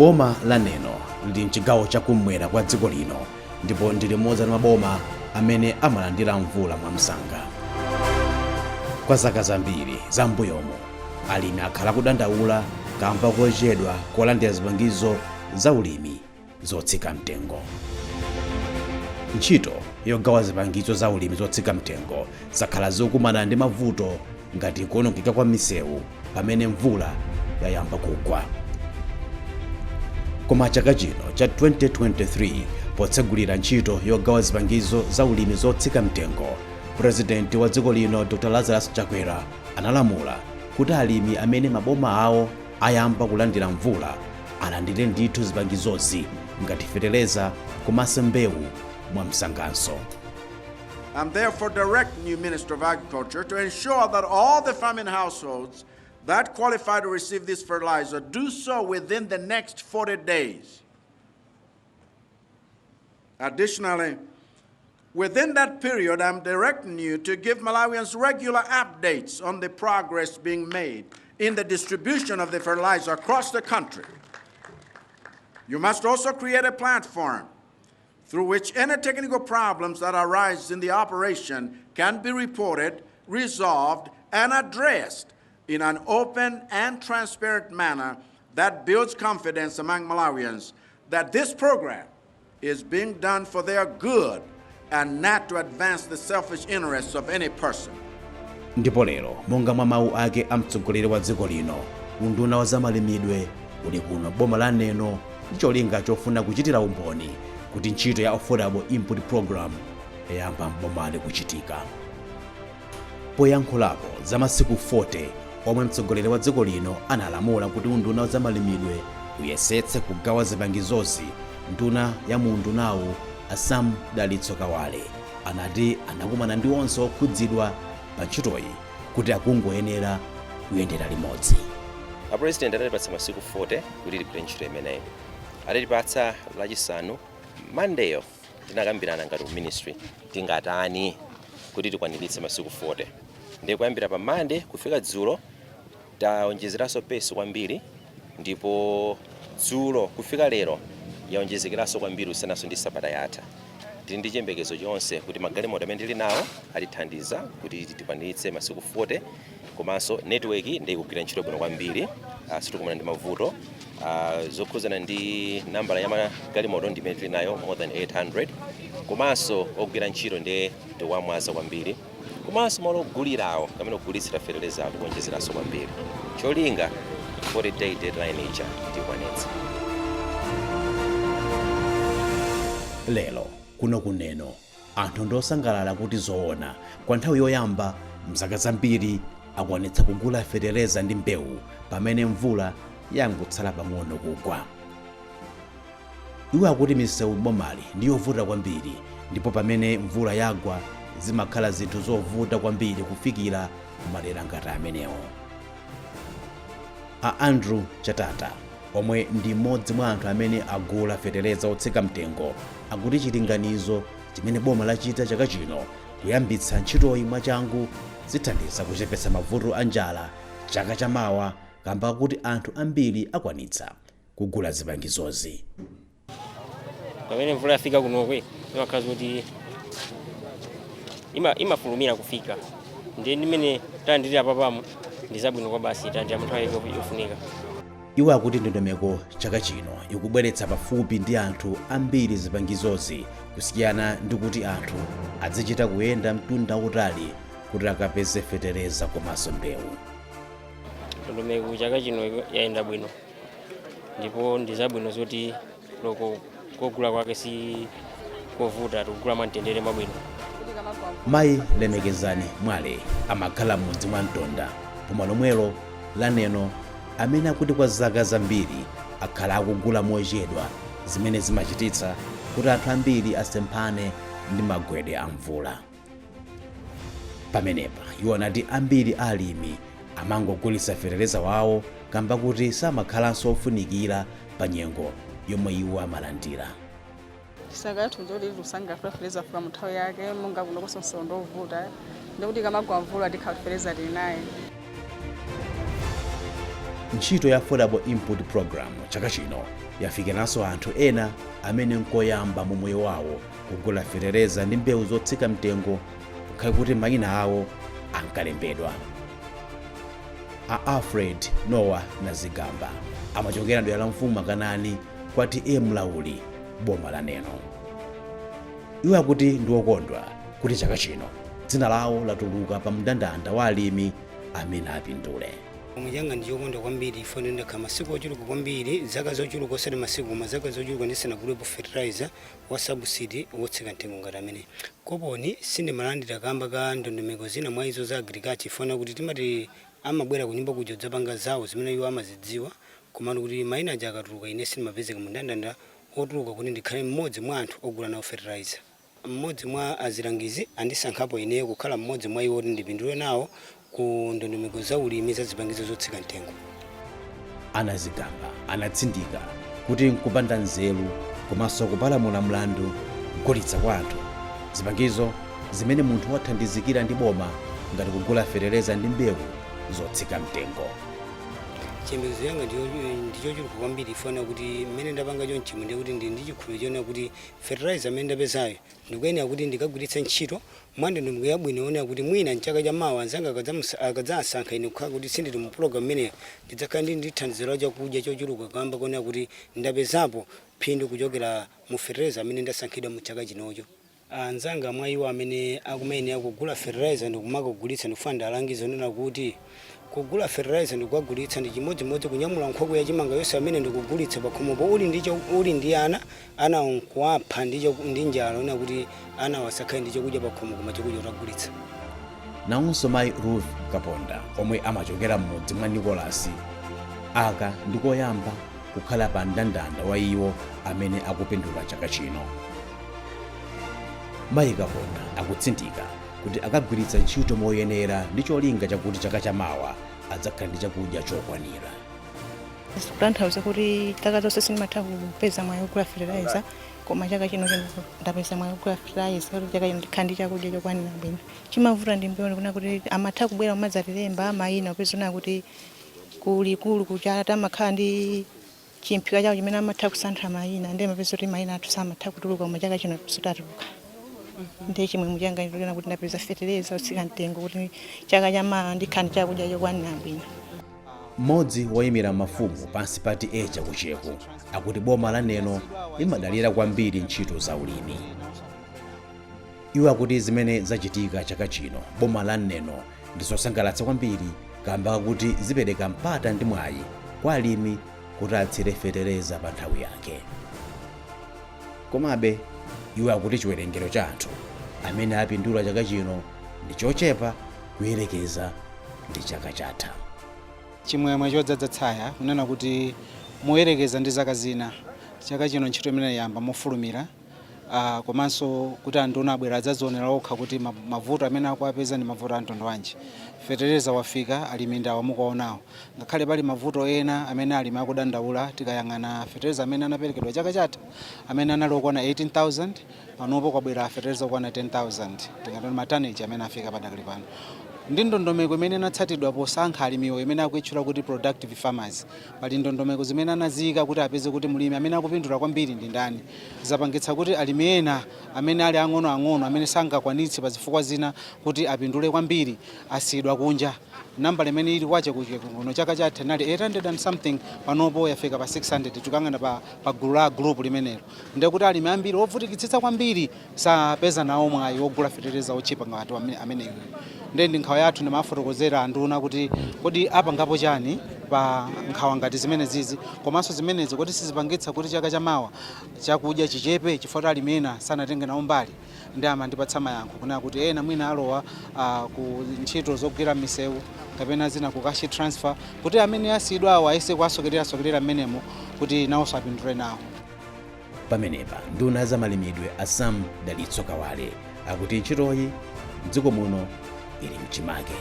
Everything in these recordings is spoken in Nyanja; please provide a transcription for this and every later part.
Boma la Neno ndi mchigawo chakumwera kwa dziko lino ndipo ndi limodzi mwa maboma amene amalandira mvula mwamsanga. Kwa zaka zambiri zambuyomo alimi akhala kudandaula kamba kochedwa kolandira zipangizo za ulimi zotsika mtengo. Ntchito yogawa zipangizo za ulimi zotsika mtengo zakhala zikukumana ndi mavuto ngati kuonongeka kwa misewu pamene mvula yayamba kugwa. Koma chaka chino cha 2023 potsegulira ntchito yogawa zipangizo za ulimi zotsika mtengo, President wa dziko lino Dr. Lazarus Chakwera analamula kuti alimi amene maboma awo ayamba kulandira mvula alandire ndithu zipangizozi ngati feteleza komanso mbewu mwamsanganso. I'm therefore directing you, Minister of Agriculture, to ensure that all the farming households that qualify to receive this fertilizer do so within the next 40 days. Additionally, within that period, I'm directing you to give Malawians regular updates on the progress being made in the distribution of the fertilizer across the country. You must also create a platform through which any technical problems that arise in the operation can be reported, resolved, and addressed in an open and transparent manner that builds confidence among Malawians that this program is being done for their good and not to advance the selfish interests of any person. Ndipo lero monga mwa mawu ake amtsogoleri wa dziko lino, unduna wa zamalimidwe uli kuno boma la Neno ndi cholinga chofuna kuchitira umboni kuti ntchito ya Affordable Input Program yayamba mbomali kuchitika. Poyankhulapo za masiku 40 omwe mtsogoleri wa dziko lino analamula kuti unduna wa zamalimidwe uyesetse kugawa zipangizozi, nduna ya mundunawu Asam Dalitso Kawale anati anakumana ndi onse okhudzidwa pa ntchitoyi kuti akungoyenera kuyendera limodzi. President adatipatsa masiku 40 kuti ligwire ntchito imeneyi. Adatipatsa lachisanu Monday tinakambirana ngati ministry tingatani kuti tikwaniritse masiku 40. Ndiye kuyambira pa Monday kufika dzulo taonjezeranso pesi kwambiri, ndipo dzulo kufika lero yaonjezekeranso kwambiri usanaso ndi sabata yatha. Tili ndi chiyembekezo chonse kuti magalimoto amene tili nawo atithandiza kuti tikwaniritse masiku 40, komanso network ndi kugwira ntchito bwino kwambiri. Sitikumana ndi mavuto zokhuzana ndi nambala ya magalimoto ndi imene tili nayo more than 800, komanso ogwira ntchito ndi wamwaza kwambiri, komanso malo ogulirawo kamene ogulitsira feteleza kuonjezeranso kwambiri. Cholinga 40-day deadline ija tikwanitse. Lelo kuno ku Neno anthu ndosangalala kuti zoona kwa nthawi yoyamba mzaka zambiri akwanitsa kugula feteleza ndi mbewu pamene mvula yangotsala pang'ono kugwa. Iwo akuti misewu bomali ndi yovuta kwambiri, ndipo pamene mvula yagwa zimakhala zinthu zovuta kwambiri kufikira kumadera ngati amenewo. Andrew Chatata omwe ndi mmodzi mwa anthu amene agula feteleza otsika mtengo akuti chilinganizo chimene boma lachita chaka chino kuyambitsa ntchitoyi mwachangu zithandiza kuchepetsa mavuto a njala chaka chamawa, kamba kuti anthu ambiri akwanitsa kugula zipangizozi. Pamene mvula yafika kunokwe imakhala kuti imafulumira kufika, ndiye ndimene talandira papamo ndi zabwino kwa basi talandira nthawi yofunika. Iwo akuti ndondomeko chaka chino ikubweretsa pafupi ndi anthu ambiri zipangizozi kusiyana ndi kuti anthu azichita kuyenda mtunda utali kuti akapeze feteleza komanso mbewu. Ndondomeko chaka chino yayenda bwino, ndipo ndi zabwino zoti loko kugula kwake si kovuta, tikugula mwamtendere mwabwino. Mayi Lemekezani Mwale amakhala m'mudzi mwa Mtonda pomwe lomwelo la Neno, amene akuti kwa zaka zambiri akhala akugula mochedwa, zimene zimachititsa kuti anthu ambiri asemphane ndi magwedwe a mvula. Pamenepa iwo anati ambiri alimi amangogulitsa feteleza wawo kamba kuti samakhalanso ofunikira pa nyengo yomwe iwo amalandira. Saka tunzo ndi lusanga feteleza fika muthawi yake monga kuno kosonso ndovuta, ndikuti kamagwa mvula ndikhafereza tinaye. ntchito ya affordable input program chaka chino yafikiranso anthu ena amene nkoyamba mu moyo wawo kugula fetereza ndi mbewu zotsika mtengo ngakhale kuti mayina awo ankalembedwa. A Alfred Noah Nazigamba amachokera dera la mfumu Makanani kwati mlauli boma la Neno. Iwo akuti ndi okondwa kuti chaka chino dzina lawo latuluka pa mndandanda wa alimi amene apindule. Omujanga ndiyokondwa kwambiri ifone ndakha masiku ochuluka kwambiri zaka zochuluka osati masiku koma zaka zochuluka ndisana group fertilizer wa subsidy wotsika mtengo ngati amene koponi sinde malandira kamba ka ndondomeko zina mwa izo za agriculture ifona kuti timati amabwera kunyumba kuja dzapanga zawo zimene iwo amazidziwa koma kuti mayina aja akatuluka ine simapezeka mndandanda otuluka kuti ndikhale mmodzi mwa anthu ogula nawo fertilizer. Mmodzi mwa azilangizi andisankhapo ineyo kukhala mmodzi mwa iwo kuti ndipindule nawo ku ndondomeko za ulimi za zipangizo zotsika mtengo. Anazigamba anatsindika kuti nkupanda nzeru komanso kupalamula mlandu kugulitsa kwa anthu zipangizo zimene munthu wathandizikira ndi boma ngati kugula fetereza ndi mbewu zotsika mtengo. Chiyembekezo yanga ndichochuluka kwambiri ifuna kuti mmene ndapanga chonchi ndi kuti ndi chikhulupiriro chona kuti fertilizer amene ndapezayo ndikuyenera kuti ndikagwiritsa ntchito mwandondomeko yabwino yona kuti mwina mchaka cha mawa anzanga akadzasankha ine kukhala kuti sindili mu program imeneyo ndidzakhala ndi thandizo la chakudya chochuluka kamba kona kuti ndapezapo phindu kuchokera mu fertilizer amene ndasankhidwa mu chaka chinocho. Anzanga mwa iwo amene akumene akugula fertilizer ndikumakagulitsa ndikufuna ndalangiza nena kuti kugula fertilizer ndikugulitsa ndi chimodzimodzi kunyamula nkhoko ya chimanga yonse amene ndikugulitsa pakhomopo uli ndi ana nkuwapha ndi njala ona kuti ana wasakhale ndi chakudya pakhomo koma chakudya utagulitsa. Nawonso mayi Ruth Kaponda omwe amachokera mmodzi mwa Nicholas aka ndikoyamba kukhala pa mndandanda wa iwo amene akupindula chaka chino. Mayi Kaponda akutsindika kuti akagwiritsa ntchito moyenera ndi cholinga chakuti chaka chamawa adzakhala ndi chakudya chokwanira. Kutanthauza kuti chaka zonse sindimatha kupeza mwayi wogula fertilizer koma chaka chino ndapeza mwayi wogula fertilizer kuti chaka chino ndikhala ndi chakudya chokwanira bwino. Chimavuta ndi mboni kuna kuti amatha kubwera umadzatilemba mayina kupezana kuti kulikulu kuchala tamakhala ndi chimphika chawo chimene amatha kusanthula mayina ndi mapeza kuti mayina athu samatha kutuluka koma chaka chino sotuluka. Ndi chimwe mujanga ndilona kuti ndapeza fertilizer yotsika mtengo kuti chaka chamawa ndikhala ndi chakudya chokwanira bwino. Mmodzi woyimira mafumu pansi pati chakucheko akuti boma la Neno limadalira kwambiri ntchito za ulimi. Iwo akuti zimene zachitika chaka chino boma la Neno ndizosangalatsa kwambiri kamba kuti zipereka mpata ndi mwayi kwa alimi kuti atsire fetereza pa nthawi yake. Komabe iwo akuti chiwerengero cha anthu amene apindula chaka chino ndi chochepa kuyerekeza ndi chaka chatha. Chimwemwe chodzaza tsaya kunena kuti moyerekeza ndi zaka zina chaka chino ntchito imene yamba mofulumira komanso kuti anthu abwera adzazionera okha kuti mavuto amene akuapeza ndi mavuto a mtundu wanji. Fetereza wafika alimi ndawo mukuonawo ngakhale pali mavuto ena amene alimi akudandaula tikayang'ana fetereza amene anaperekedwa chaka chatha amene anali okwana 18,000 panopo kwabwera fetereza okwana 10,000 tingatoni mataneji amene afika padakali pano. Ndi ndondomeko imene inatsatidwa posankha alimiwo imene akuitchula kuti productive farmers pali ndondomeko zimene anaziyika kuti apeze kuti mulimi amene akupindula kwambiri ndi ndani. Zapangitsa kuti alimi ena amene ali ang'onoang'ono amene sangakwanitse pa zifukwa zina kuti apindule kwambiri asiyidwa kunja. Namba limene ili kwache kuno chaka chatha nali 800 and something panopo yafika pa 600 tikangana pa group limenelo. Ndiye kuti alimi ambiri ovutikitsitsa kwambiri sapeza nawo mwayi wogula fetereza ochipa ngati amene ndi nkhawa yathu ndimafotokozera anduna kuti kodi apangapo chani pa nkhawa ngati zimene zizi komanso zimenezi kuti sizipangitsa kuti chaka chamawa chakudya chichepe chifukwa alimi ena sanatenge nawo mbali. Ndi amandipatsa mayankho kuna kuti ena mwina alowa ku ntchito zogwira misewu kapena zina ku cash transfer kuti amene asiyidwa awo ayese kuasokerera mmenemo kuti nawonso apindule nawo. Pamenepa nduna za malimidwe Sam Dalitso Kawale akuti ntchitoyi m'dziko muno ili mchimake.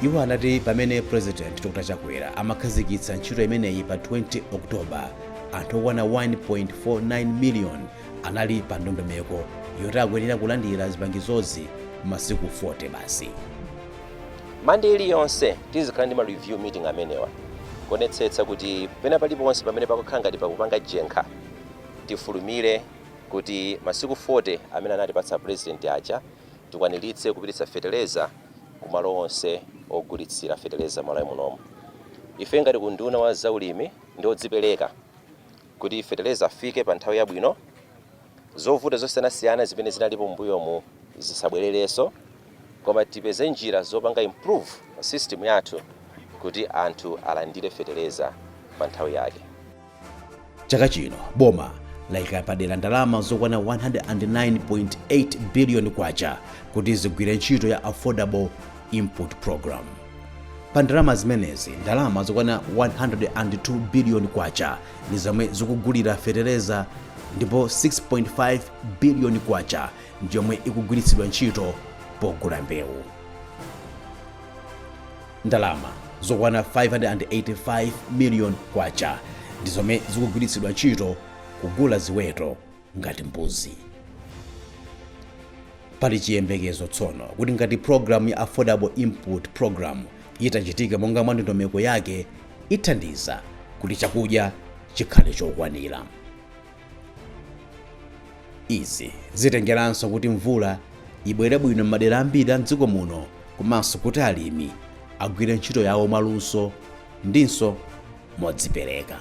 Iwo anati pamene President Dr. Chakwera amakhazikitsa ntchito imeneyi pa 20 Oktoba anthu okwana 1.49 million anali pa ndondomeko yoti akuyenera kulandira zipangizozi masiku 40 basi. Monday iliyonse tizikhala ndi ma review meeting amenewa kuonetsetsa kuti pena paliponse pamene pakukhala ngati pakupanga jenkha tifulumire kuti masiku 40 amene anatipatsa president aja tikwaniritse kupititsa feteleza kumalo onse ogulitsira feteleza malo munomu. Ife ngati kunduna wa zaulimi ndi odzipereka kuti feteleza afike pa nthawi yabwino, zovuta zosiyanasiyana zimene zinalipo mbuyomu zisabwererenso, koma tipeze njira zopanga improve system yathu kuti anthu alandire feteleza pa nthawi yake. Chaka chino boma layika padera ndalama zokwana 109.8 billion kwacha kuti zigwire ntchito ya affordable input program. Pa ndalama zimenezi ndalama zokwana 102 billion kwacha ndi zomwe zikugulira feteleza, ndipo 6.5 billion kwacha njomwe ikugwiritsidwa ntchito pogula mbewu. Ndalama zokwana 585 million kwacha ndi zomwe zikugwiritsidwa ntchito kugula ziweto ngati mbuzi. Pali chiyembekezo tsono kuti ngati program ya affordable input program itachitika monga mwa ndondomeko yake, ithandiza kuti chakudya chikhale chokwanira. Izi zitengeranso kuti mvula ibwere bwino m'madera ambiri a mdziko muno, komanso kuti alimi agwire ntchito yawo mwaluso ndinso modzipereka.